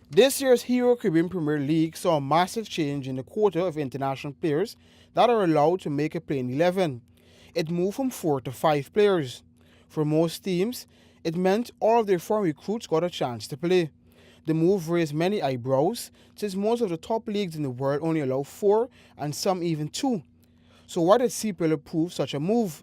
This year's Hero Caribbean Premier League saw a massive change in the quota of international players that are allowed to make a playing 11. It moved from 4 to 5 players. For most teams, it meant all of their foreign recruits got a chance to play. The move raised many eyebrows, since most of the top leagues in the world only allow 4 and some even 2. So why did Cpl'S approve such a move?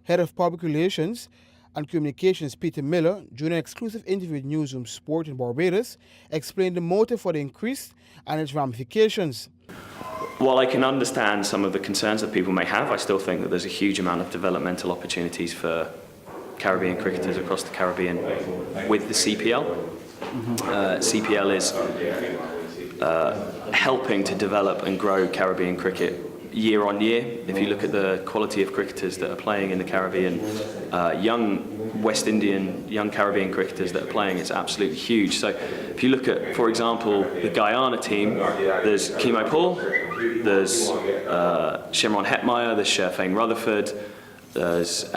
Head of Public Relations and Communications Peter Miller, during an exclusive interview with Newsroom Sport in Barbados, explained the motive for the increase and its ramifications. While I can understand some of the concerns that people may have, I still think that there's a huge amount of developmental opportunities for Caribbean cricketers across the Caribbean with the CPL. CPL is helping to develop and grow Caribbean cricket year on year. If you look at the quality of cricketers that are playing in the Caribbean, young West Indian, young Caribbean cricketers that are playing, it's absolutely huge. So if you look at, for example, the Guyana team, there's Kemo Paul, there's Shimron Hetmeyer, there's Sherfane Rutherford, there's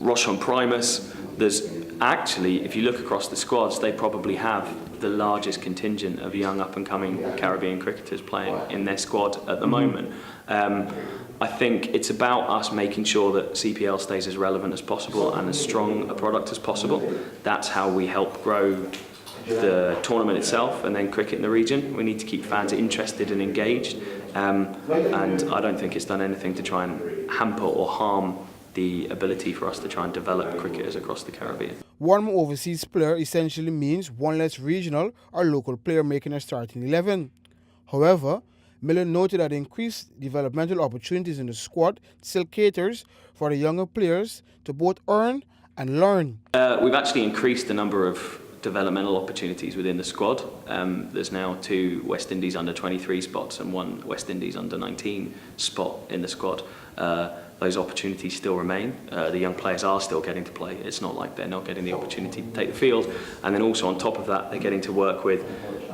Roshan Primus. There's actually, if you look across the squads, they probably have the largest contingent of young up-and-coming Caribbean cricketers playing in their squad at the moment. I think it's about us making sure that CPL stays as relevant as possible and as strong a product as possible. That's how we help grow the tournament itself and then cricket in the region. We need to keep fans interested and engaged, and I don't think it's done anything to try and hamper or harm the ability for us to try and develop cricketers across the Caribbean. One more overseas player essentially means one less regional or local player making a starting 11. However, Miller noted that increased developmental opportunities in the squad still caters for the younger players to both earn and learn. We've actually increased the number of developmental opportunities within the squad. There's now 2 West Indies under-23 spots and 1 West Indies under-19 spot in the squad. Those opportunities still remain. The young players are still getting to play. It's not like they're not getting the opportunity to take the field. And then also on top of that, they're getting to work with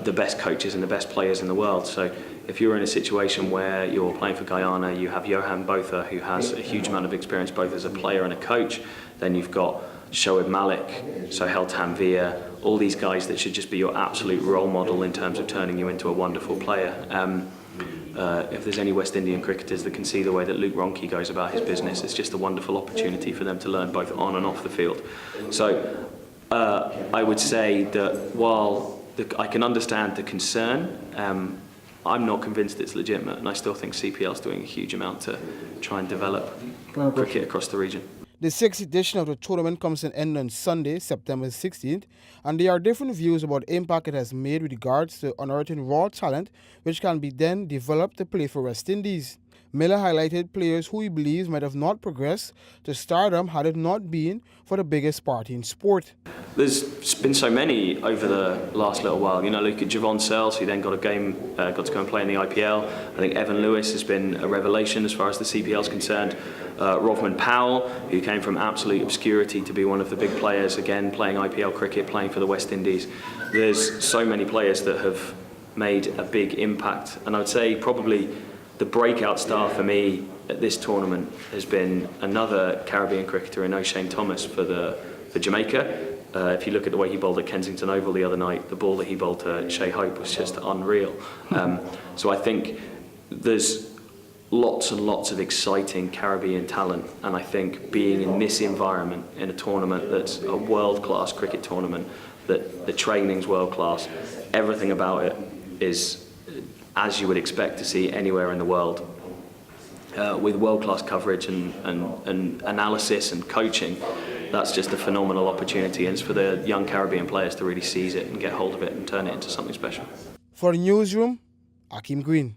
the best coaches and the best players in the world. So if you're in a situation where you're playing for Guyana, you have Johan Botha, who has a huge amount of experience both as a player and a coach. Then you've got Shoaib Malik, Sohail Tanvir, all these guys that should just be your absolute role model in terms of turning you into a wonderful player. If there's any West Indian cricketers that can see the way that Luke Ronchi goes about his business, it's just a wonderful opportunity for them to learn both on and off the field. So I would say that while I can understand the concern, I'm not convinced it's legitimate, and I still think CPL's doing a huge amount to try and develop cricket across the region. The 6th edition of the tournament comes to an end on Sunday, September 16th, and there are different views about the impact it has made with regards to unearthing raw talent which can be then developed to play for West Indies. Miller highlighted players who he believes might have not progressed to stardom had it not been for the biggest party in sport. There's been so many over the last little while. You know, look at Javon Searles, who then got to go and play in the IPL. I think Evan Lewis has been a revelation as far as the CPL is concerned. Rovman Powell, who came from absolute obscurity to be one of the big players, again playing IPL cricket, playing for the West Indies. There's so many players that have made a big impact, and I would say probably the breakout star for me at this tournament has been another Caribbean cricketer in O'Shane Thomas for Jamaica. If you look at the way he bowled at Kensington Oval the other night, the ball that he bowled to Shea Hope was just unreal. So I think there's lots and lots of exciting Caribbean talent, and I think being in this environment in a tournament that's a world-class cricket tournament, that the training's world-class, everything about it is as you would expect to see anywhere in the world, with world-class coverage and analysis and coaching. That's just a phenomenal opportunity, and it's for the young Caribbean players to really seize it and get hold of it and turn it into something special. For the Newsroom, Akeem Green.